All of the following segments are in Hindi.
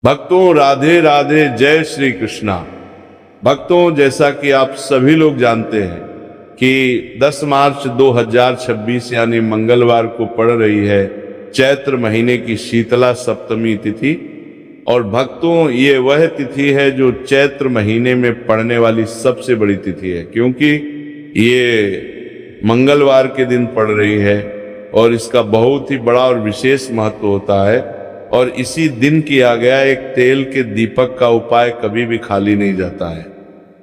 भक्तों राधे राधे, जय श्री कृष्णा। भक्तों, जैसा कि आप सभी लोग जानते हैं कि 10 मार्च 2026 यानी मंगलवार को पड़ रही है चैत्र महीने की शीतला सप्तमी तिथि। और भक्तों, ये वह तिथि है जो चैत्र महीने में पड़ने वाली सबसे बड़ी तिथि है, क्योंकि ये मंगलवार के दिन पड़ रही है और इसका बहुत ही बड़ा और विशेष महत्व होता है। और इसी दिन किया गया एक तेल के दीपक का उपाय कभी भी खाली नहीं जाता है।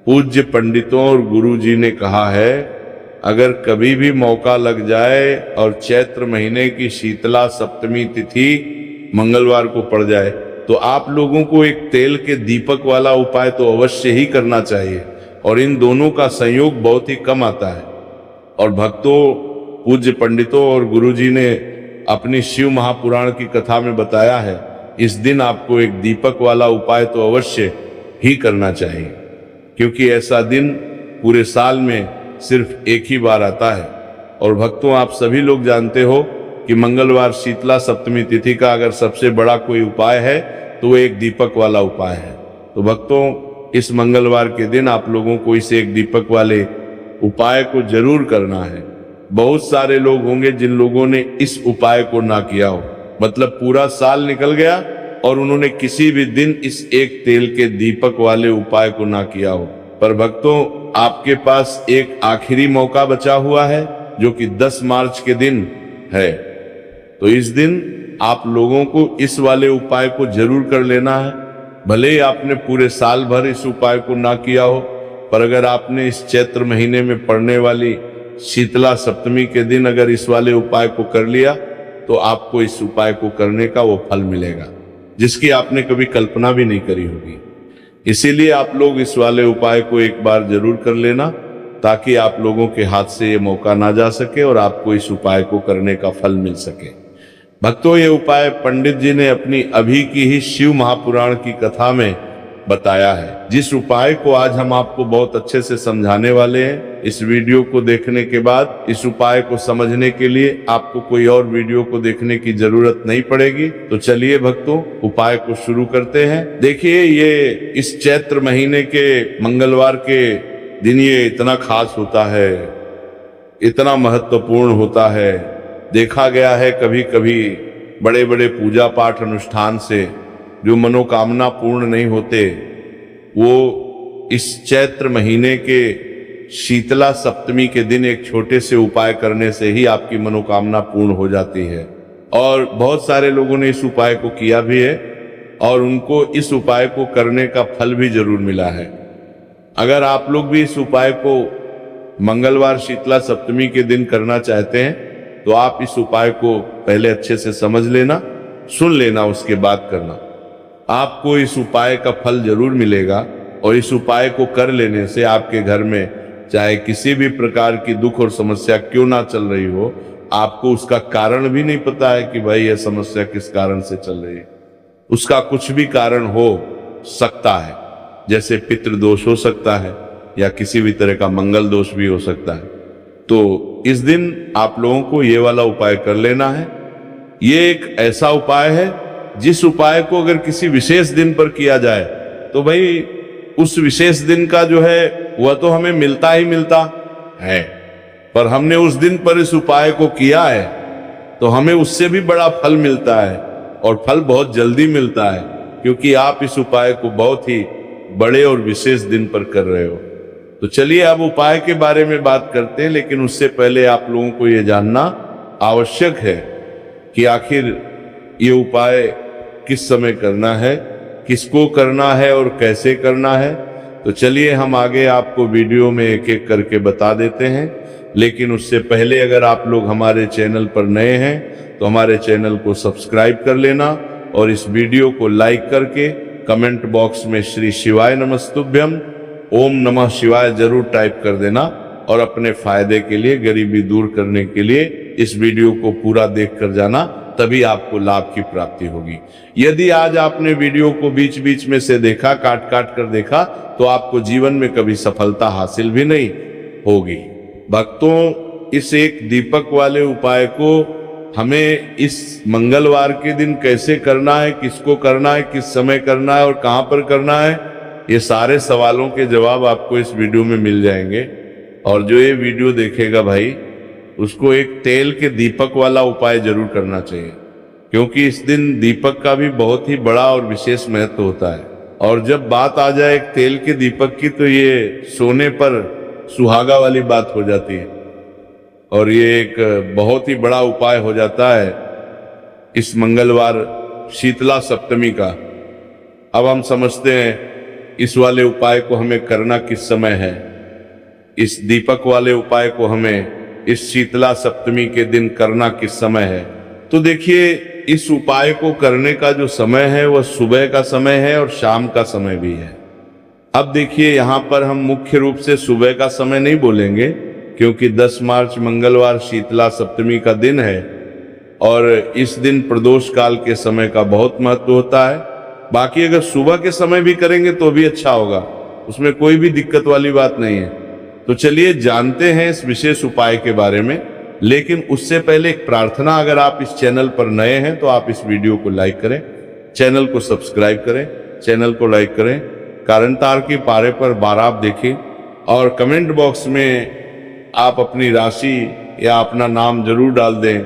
पूज्य पंडितों और गुरु जी ने कहा है, अगर कभी भी मौका लग जाए और चैत्र महीने की शीतला सप्तमी तिथि मंगलवार को पड़ जाए तो आप लोगों को एक तेल के दीपक वाला उपाय तो अवश्य ही करना चाहिए। और इन दोनों का संयोग बहुत ही कम आता है। और भक्तों, पूज्य पंडितों और गुरु जी ने अपनी शिव महापुराण की कथा में बताया है, इस दिन आपको एक दीपक वाला उपाय तो अवश्य ही करना चाहिए, क्योंकि ऐसा दिन पूरे साल में सिर्फ एक ही बार आता है। और भक्तों, आप सभी लोग जानते हो कि मंगलवार शीतला सप्तमी तिथि का अगर सबसे बड़ा कोई उपाय है तो वो एक दीपक वाला उपाय है। तो भक्तों, इस मंगलवार के दिन आप लोगों को इस एक दीपक वाले उपाय को जरूर करना है। बहुत सारे लोग होंगे जिन लोगों ने इस उपाय को ना किया हो, मतलब पूरा साल निकल गया और उन्होंने किसी भी दिन इस एक तेल के दीपक वाले उपाय को ना किया हो। पर भक्तों, आपके पास एक आखिरी मौका बचा हुआ है जो कि 10 मार्च के दिन है। तो इस दिन आप लोगों को इस वाले उपाय को जरूर कर लेना है। भले ही आपने पूरे साल भर इस उपाय को ना किया हो, पर अगर आपने इस चैत्र महीने में पड़ने वाली शीतला सप्तमी के दिन अगर इस वाले उपाय को कर लिया तो आपको इस उपाय को करने का वो फल मिलेगा जिसकी आपने कभी कल्पना भी नहीं करी होगी। इसीलिए आप लोग इस वाले उपाय को एक बार जरूर कर लेना, ताकि आप लोगों के हाथ से ये मौका ना जा सके और आपको इस उपाय को करने का फल मिल सके। भक्तों, ये उपाय पंडित जी ने अपनी अभी की ही शिव महापुराण की कथा में बताया है, जिस उपाय को आज हम आपको बहुत अच्छे से समझाने वाले हैं। इस वीडियो को देखने के बाद इस उपाय को समझने के लिए आपको कोई और वीडियो को देखने की जरूरत नहीं पड़ेगी। तो चलिए भक्तों, उपाय को शुरू करते हैं। देखिए, ये इस चैत्र महीने के मंगलवार के दिन ये इतना खास होता है, इतना महत्वपूर्ण होता है। देखा गया है कभी कभी बड़े बड़े पूजा पाठ अनुष्ठान से जो मनोकामना पूर्ण नहीं होते, वो इस चैत्र महीने के शीतला सप्तमी के दिन एक छोटे से उपाय करने से ही आपकी मनोकामना पूर्ण हो जाती है। और बहुत सारे लोगों ने इस उपाय को किया भी है और उनको इस उपाय को करने का फल भी जरूर मिला है। अगर आप लोग भी इस उपाय को मंगलवार शीतला सप्तमी के दिन करना चाहते हैं तो आप इस उपाय को पहले अच्छे से समझ लेना, सुन लेना, उसके बाद करना। आपको इस उपाय का फल जरूर मिलेगा। और इस उपाय को कर लेने से आपके घर में चाहे किसी भी प्रकार की दुख और समस्या क्यों ना चल रही हो, आपको उसका कारण भी नहीं पता है कि भाई यह समस्या किस कारण से चल रही है, उसका कुछ भी कारण हो सकता है। जैसे पितृदोष हो सकता है या किसी भी तरह का मंगल दोष भी हो सकता है। तो इस दिन आप लोगों को ये वाला उपाय कर लेना है। ये एक ऐसा उपाय है जिस उपाय को अगर किसी विशेष दिन पर किया जाए तो भाई उस विशेष दिन का जो है वह तो हमें मिलता ही मिलता है, पर हमने उस दिन पर इस उपाय को किया है तो हमें उससे भी बड़ा फल मिलता है। और फल बहुत जल्दी मिलता है, क्योंकि आप इस उपाय को बहुत ही बड़े और विशेष दिन पर कर रहे हो। तो चलिए अब उपाय के बारे में बात करते हैं, लेकिन उससे पहले आप लोगों को यह जानना आवश्यक है कि आखिर ये उपाय किस समय करना है, किसको करना है और कैसे करना है। तो चलिए हम आगे आपको वीडियो में एक एक करके बता देते हैं। लेकिन उससे पहले अगर आप लोग हमारे चैनल पर नए हैं तो हमारे चैनल को सब्सक्राइब कर लेना और इस वीडियो को लाइक करके कमेंट बॉक्स में श्री शिवाय नमस्तुभ्यम, ओम नमः शिवाय जरूर टाइप कर देना। और अपने फायदे के लिए, गरीबी दूर करने के लिए इस वीडियो को पूरा देख कर जाना, तभी आपको लाभ की प्राप्ति होगी। यदि आज आपने वीडियो को बीच बीच में से देखा, काट काट कर देखा, तो आपको जीवन में कभी सफलता हासिल भी नहीं होगी। भक्तों, इस एक दीपक वाले उपाय को हमें इस मंगलवार के दिन कैसे करना है, किसको करना है, किस समय करना है और कहां पर करना है, ये सारे सवालों के जवाब आपको इस वीडियो में मिल जाएंगे। और जो ये वीडियो देखेगा भाई, उसको एक तेल के दीपक वाला उपाय जरूर करना चाहिए, क्योंकि इस दिन दीपक का भी बहुत ही बड़ा और विशेष महत्व होता है। और जब बात आ जाए एक तेल के दीपक की, तो ये सोने पर सुहागा वाली बात हो जाती है और ये एक बहुत ही बड़ा उपाय हो जाता है इस मंगलवार शीतला सप्तमी का। अब हम समझते हैं इस वाले उपाय को हमें करना किस समय है। इस दीपक वाले उपाय को हमें इस शीतला सप्तमी के दिन करना किस समय है। तो देखिए, इस उपाय को करने का जो समय है वह सुबह का समय है और शाम का समय भी है। अब देखिए, यहाँ पर हम मुख्य रूप से सुबह का समय नहीं बोलेंगे, क्योंकि 10 मार्च मंगलवार शीतला सप्तमी का दिन है और इस दिन प्रदोष काल के समय का बहुत महत्व होता है। बाकी अगर सुबह के समय भी करेंगे तो भी अच्छा होगा, उसमें कोई भी दिक्कत वाली बात नहीं है। तो चलिए जानते हैं इस विशेष उपाय के बारे में। लेकिन उससे पहले एक प्रार्थना, अगर आप इस चैनल पर नए हैं तो आप इस वीडियो को लाइक करें, चैनल को सब्सक्राइब करें, चैनल को लाइक करें, कारण तार के पारे पर बार आप देखें और कमेंट बॉक्स में आप अपनी राशि या अपना नाम जरूर डाल दें,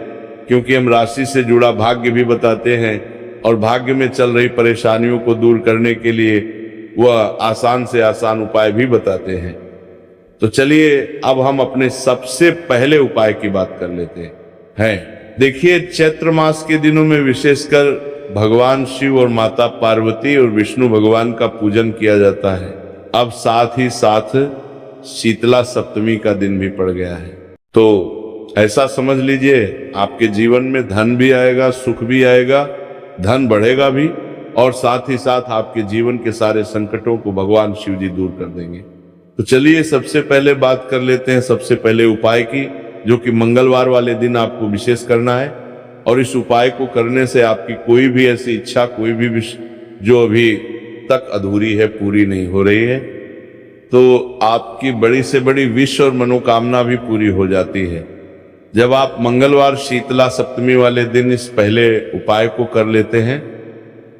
क्योंकि हम राशि से जुड़ा भाग्य भी बताते हैं और भाग्य में चल रही परेशानियों को दूर करने के लिए वह आसान से आसान उपाय भी बताते हैं। तो चलिए अब हम अपने सबसे पहले उपाय की बात कर लेते हैं। देखिए, चैत्र मास के दिनों में विशेषकर भगवान शिव और माता पार्वती और विष्णु भगवान का पूजन किया जाता है। अब साथ ही साथ शीतला सप्तमी का दिन भी पड़ गया है, तो ऐसा समझ लीजिए आपके जीवन में धन भी आएगा, सुख भी आएगा, धन बढ़ेगा भी और साथ ही साथ आपके जीवन के सारे संकटों को भगवान शिव जी दूर कर देंगे। तो चलिए सबसे पहले बात कर लेते हैं सबसे पहले उपाय की, जो कि मंगलवार वाले दिन आपको विशेष करना है। और इस उपाय को करने से आपकी कोई भी ऐसी इच्छा, कोई भी विश जो अभी तक अधूरी है, पूरी नहीं हो रही है, तो आपकी बड़ी से बड़ी विश और मनोकामना भी पूरी हो जाती है जब आप मंगलवार शीतला सप्तमी वाले दिन इस पहले उपाय को कर लेते हैं।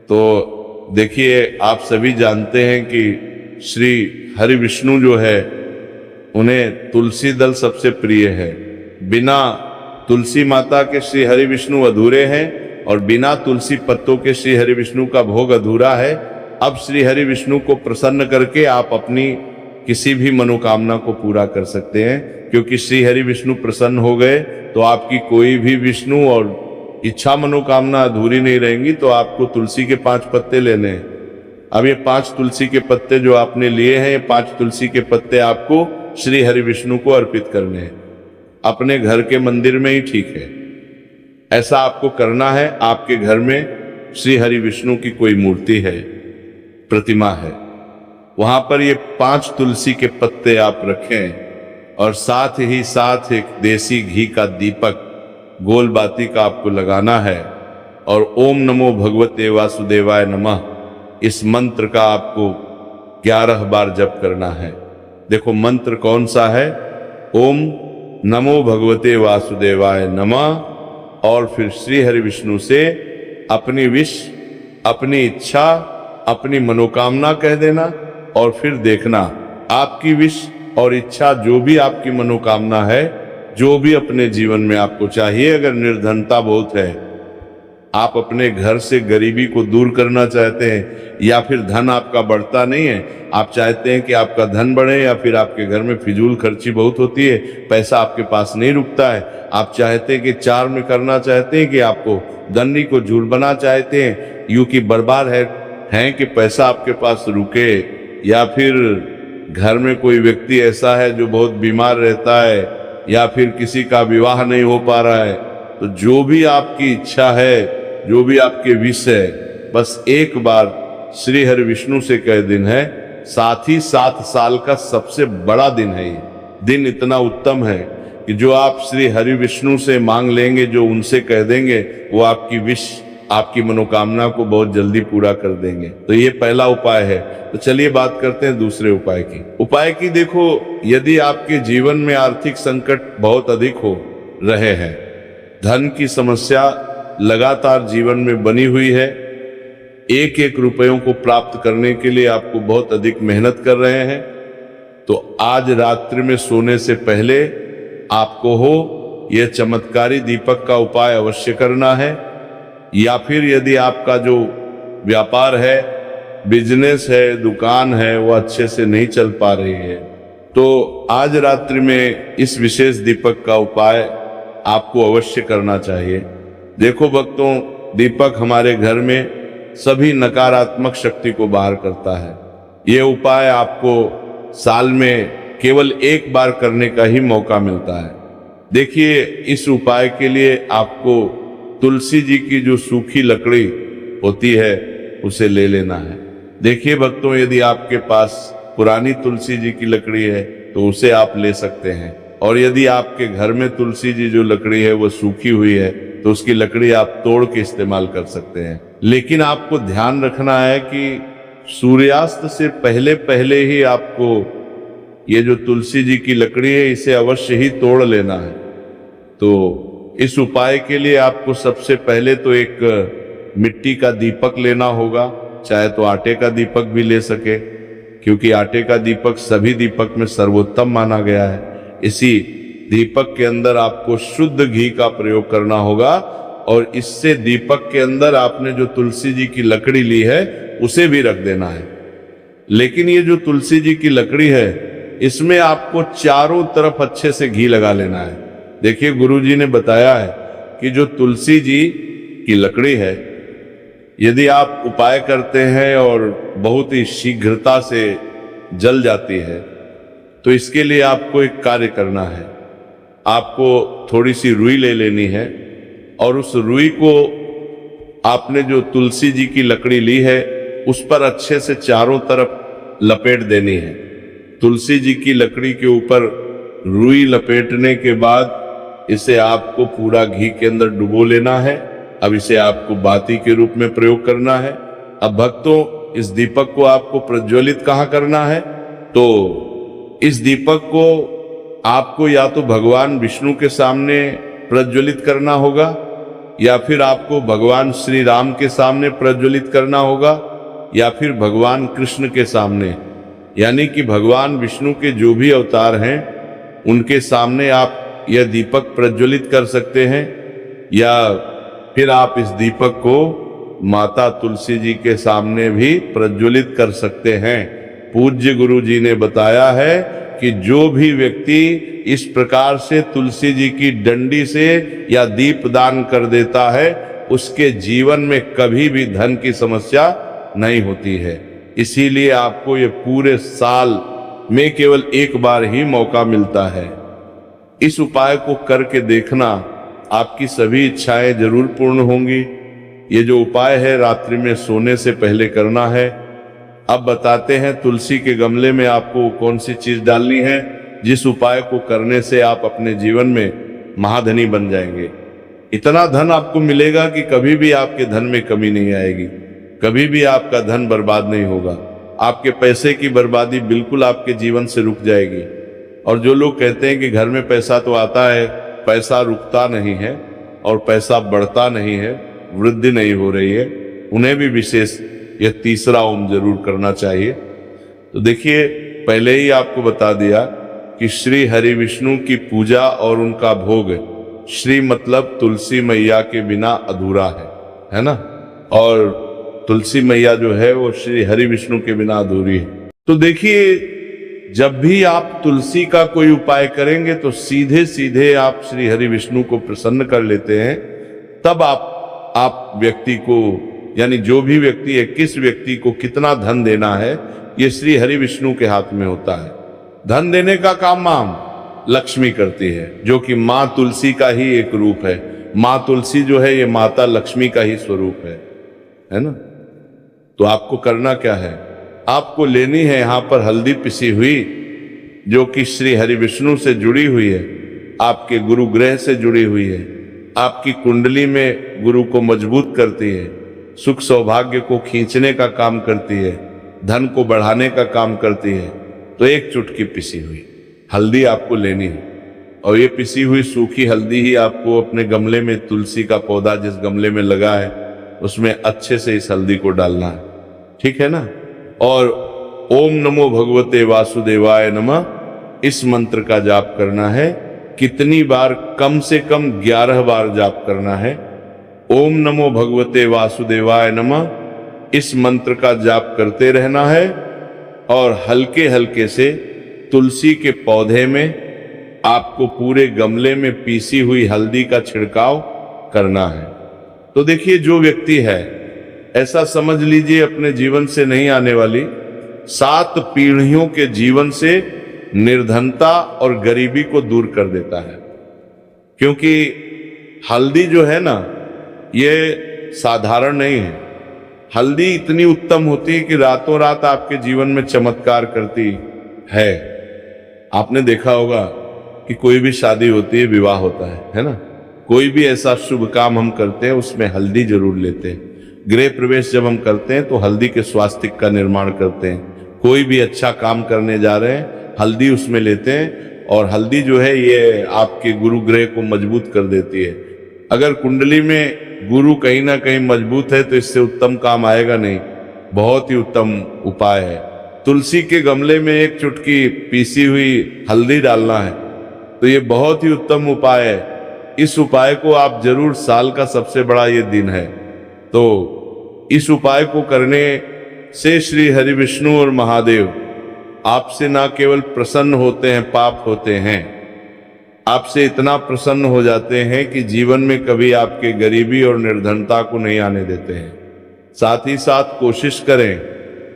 तो देखिए, आप सभी जानते हैं कि श्री हरि विष्णु जो है, उन्हें तुलसी दल सबसे प्रिय है। बिना तुलसी माता के श्री हरि विष्णु अधूरे हैं और बिना तुलसी पत्तों के श्री हरि विष्णु का भोग अधूरा है। अब श्री हरि विष्णु को प्रसन्न करके आप अपनी किसी भी मनोकामना को पूरा कर सकते हैं, क्योंकि श्री हरि विष्णु प्रसन्न हो गए तो आपकी कोई भी विष्णु और इच्छा मनोकामना अधूरी नहीं रहेंगी। तो आपको तुलसी के 5 पत्ते लेने हैं। अब ये 5 तुलसी के पत्ते जो आपने लिए हैं, ये 5 तुलसी के पत्ते आपको श्री हरि विष्णु को अर्पित करने हैं, अपने घर के मंदिर में ही ठीक है। ऐसा आपको करना है। आपके घर में श्री हरि विष्णु की कोई मूर्ति है, प्रतिमा है, वहां पर ये 5 तुलसी के पत्ते आप रखें और साथ ही साथ एक देसी घी का दीपक गोल बाती का आपको लगाना है और ओम नमो भगवते वासुदेवाय नमः, इस मंत्र का आपको 11 बार जप करना है। देखो मंत्र कौन सा है, ओम नमो भगवते वासुदेवाय नमः। और फिर श्री हरि विष्णु से अपनी विश, अपनी इच्छा, अपनी मनोकामना कह देना और फिर देखना आपकी विश और इच्छा, जो भी आपकी मनोकामना है, जो भी अपने जीवन में आपको चाहिए। अगर निर्धनता बहुत है, आप अपने घर से गरीबी को दूर करना चाहते हैं, या फिर धन आपका बढ़ता नहीं है, आप चाहते हैं कि आपका धन बढ़े, या फिर आपके घर में फिजूल खर्ची बहुत होती है, पैसा आपके पास नहीं रुकता है, आप चाहते हैं कि 4 में करना चाहते हैं, कि आपको दंडी को झूल बना चाहते हैं, यूं कि बर्बाद है कि पैसा आपके पास रुके, या फिर घर में कोई व्यक्ति ऐसा है जो बहुत बीमार रहता है, या फिर किसी का विवाह नहीं हो पा रहा है। तो जो भी आपकी इच्छा है, जो भी आपके विष है, बस एक बार श्री हरि विष्णु से कह दिन है। साथ ही 7 साल का सबसे बड़ा दिन है। ये दिन इतना उत्तम है कि जो आप श्री हरि विष्णु से मांग लेंगे, जो उनसे कह देंगे, वो आपकी विश, आपकी मनोकामना को बहुत जल्दी पूरा कर देंगे। तो ये पहला उपाय है। तो चलिए बात करते हैं दूसरे उपाय की। उपाय की देखो, यदि आपके जीवन में आर्थिक संकट बहुत अधिक हो रहे हैं, धन की समस्या लगातार जीवन में बनी हुई है। एक एक रुपयों को प्राप्त करने के लिए आपको बहुत अधिक मेहनत कर रहे हैं। तो आज रात्रि में सोने से पहले आपको यह चमत्कारी दीपक का उपाय अवश्य करना है। या फिर यदि आपका जो व्यापार है, बिजनेस है, दुकान है, वो अच्छे से नहीं चल पा रही है, तो आज रात्रि में इस विशेष दीपक का उपाय आपको अवश्य करना चाहिए। देखो भक्तों, दीपक हमारे घर में सभी नकारात्मक शक्ति को बाहर करता है। ये उपाय आपको साल में केवल एक बार करने का ही मौका मिलता है। देखिए, इस उपाय के लिए आपको तुलसी जी की जो सूखी लकड़ी होती है उसे ले लेना है। देखिए भक्तों, यदि आपके पास पुरानी तुलसी जी की लकड़ी है तो उसे आप ले सकते हैं, और यदि आपके घर में तुलसी जी जो लकड़ी है वो सूखी हुई है तो उसकी लकड़ी आप तोड़ के इस्तेमाल कर सकते हैं। लेकिन आपको ध्यान रखना है कि सूर्यास्त से पहले पहले ही आपको ये जो तुलसी जी की लकड़ी है इसे अवश्य ही तोड़ लेना है। तो इस उपाय के लिए आपको सबसे पहले तो एक मिट्टी का दीपक लेना होगा, चाहे तो आटे का दीपक भी ले सके, क्योंकि आटे का दीपक सभी दीपक में सर्वोत्तम माना गया है। इसी दीपक के अंदर आपको शुद्ध घी का प्रयोग करना होगा, और इससे दीपक के अंदर आपने जो तुलसी जी की लकड़ी ली है उसे भी रख देना है। लेकिन ये जो तुलसी जी की लकड़ी है इसमें आपको चारों तरफ अच्छे से घी लगा लेना है। देखिए, गुरु जी ने बताया है कि जो तुलसी जी की लकड़ी है, यदि आप उपाय करते हैं और बहुत ही शीघ्रता से जल जाती है, तो इसके लिए आपको एक कार्य करना है। आपको थोड़ी सी रुई ले लेनी है, और उस रुई को आपने जो तुलसी जी की लकड़ी ली है उस पर अच्छे से चारों तरफ लपेट देनी है। तुलसी जी की लकड़ी के ऊपर रुई लपेटने के बाद इसे आपको पूरा घी के अंदर डुबो लेना है। अब इसे आपको बाती के रूप में प्रयोग करना है। अब भक्तों, इस दीपक को आपको प्रज्वलित कहाँ करना है? तो इस दीपक को आपको या तो भगवान विष्णु के सामने प्रज्वलित करना होगा, या फिर आपको भगवान श्री राम के सामने प्रज्वलित करना होगा, या फिर भगवान कृष्ण के सामने, यानी कि भगवान विष्णु के जो भी अवतार हैं उनके सामने आप यह दीपक प्रज्वलित कर सकते हैं। या फिर आप इस दीपक को माता तुलसी जी के सामने भी प्रज्वलित कर सकते हैं। पूज्य गुरु जी ने बताया है कि जो भी व्यक्ति इस प्रकार से तुलसी जी की डंडी से या दीप दान कर देता है उसके जीवन में कभी भी धन की समस्या नहीं होती है। इसीलिए आपको ये पूरे साल में केवल एक बार ही मौका मिलता है। इस उपाय को करके देखना, आपकी सभी इच्छाएं जरूर पूर्ण होंगी। ये जो उपाय है रात्रि में सोने से पहले करना है। अब बताते हैं तुलसी के गमले में आपको कौन सी चीज डालनी है जिस उपाय को करने से आप अपने जीवन में महाधनी बन जाएंगे। इतना धन आपको मिलेगा कि कभी भी आपके धन में कमी नहीं आएगी, कभी भी आपका धन बर्बाद नहीं होगा। आपके पैसे की बर्बादी बिल्कुल आपके जीवन से रुक जाएगी। और जो लोग कहते हैं कि घर में पैसा तो आता है, पैसा रुकता नहीं है और पैसा बढ़ता नहीं है, वृद्धि नहीं हो रही है, उन्हें भी विशेष यह तीसरा ओम जरूर करना चाहिए। तो देखिए, पहले ही आपको बता दिया कि श्री हरि विष्णु की पूजा और उनका भोग, श्री मतलब तुलसी मैया के बिना अधूरा है ना। और तुलसी मैया जो है वो श्री हरि विष्णु के बिना अधूरी है। तो देखिए, जब भी आप तुलसी का कोई उपाय करेंगे तो सीधे सीधे आप श्री हरि विष्णु को प्रसन्न कर लेते हैं। तब आप व्यक्ति को, यानी जो भी व्यक्ति है, किस व्यक्ति को कितना धन देना है, ये श्री हरि विष्णु के हाथ में होता है। धन देने का काम मां लक्ष्मी करती है, जो कि मां तुलसी का ही एक रूप है। मां तुलसी जो है ये माता लक्ष्मी का ही स्वरूप है ना। तो आपको करना क्या है, आपको लेनी है यहाँ पर हल्दी पिसी हुई, जो कि श्री हरि विष्णु से जुड़ी हुई है, आपके गुरु ग्रह से जुड़ी हुई है, आपकी कुंडली में गुरु को मजबूत करती है, सुख सौभाग्य को खींचने का काम करती है, धन को बढ़ाने का काम करती है। तो एक चुटकी पिसी हुई हल्दी आपको लेनी है। और ये पिसी हुई सूखी हल्दी ही आपको अपने गमले में, तुलसी का पौधा जिस गमले में लगा है उसमें अच्छे से इस हल्दी को डालना है, ठीक है ना। और ओम नमो भगवते वासुदेवाय नमः इस मंत्र का जाप करना है। कितनी बार? कम से कम 11 बार जाप करना है। ओम नमो भगवते वासुदेवाय नमः इस मंत्र का जाप करते रहना है और हल्के हल्के से तुलसी के पौधे में आपको पूरे गमले में पीसी हुई हल्दी का छिड़काव करना है। तो देखिए, जो व्यक्ति है, ऐसा समझ लीजिए अपने जीवन से नहीं आने वाली 7 पीढ़ियों के जीवन से निर्धनता और गरीबी को दूर कर देता है। क्योंकि हल्दी जो है ना, ये साधारण नहीं है। हल्दी इतनी उत्तम होती है कि रातों रात आपके जीवन में चमत्कार करती है। आपने देखा होगा कि कोई भी शादी होती है, विवाह होता है ना, कोई भी ऐसा शुभ काम हम करते हैं उसमें हल्दी जरूर लेते हैं। गृह प्रवेश जब हम करते हैं तो हल्दी के स्वास्तिक का निर्माण करते हैं। कोई भी अच्छा काम करने जा रहे हैं, हल्दी उसमें लेते हैं। और हल्दी जो है ये आपके गुरु ग्रह को मजबूत कर देती है। अगर कुंडली में गुरु कहीं ना कहीं मजबूत है तो इससे उत्तम काम आएगा नहीं। बहुत ही उत्तम उपाय है। तुलसी के गमले में एक चुटकी पीसी हुई हल्दी डालना है, तो ये बहुत ही उत्तम उपाय है। इस उपाय को आप जरूर, साल का सबसे बड़ा ये दिन है, तो इस उपाय को करने से श्री हरि विष्णु और महादेव आपसे ना केवल प्रसन्न होते हैं, पाप होते हैं, आपसे इतना प्रसन्न हो जाते हैं कि जीवन में कभी आपके गरीबी और निर्धनता को नहीं आने देते हैं। साथ ही साथ कोशिश करें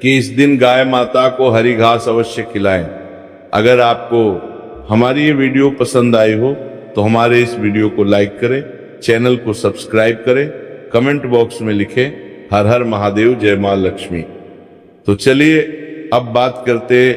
कि इस दिन गाय माता को हरी घास अवश्य खिलाएं। अगर आपको हमारी ये वीडियो पसंद आई हो तो हमारे इस वीडियो को लाइक करें, चैनल को सब्सक्राइब करें, कमेंट बॉक्स में लिखें हर हर महादेव, जय मां लक्ष्मी। तो चलिए अब बात करते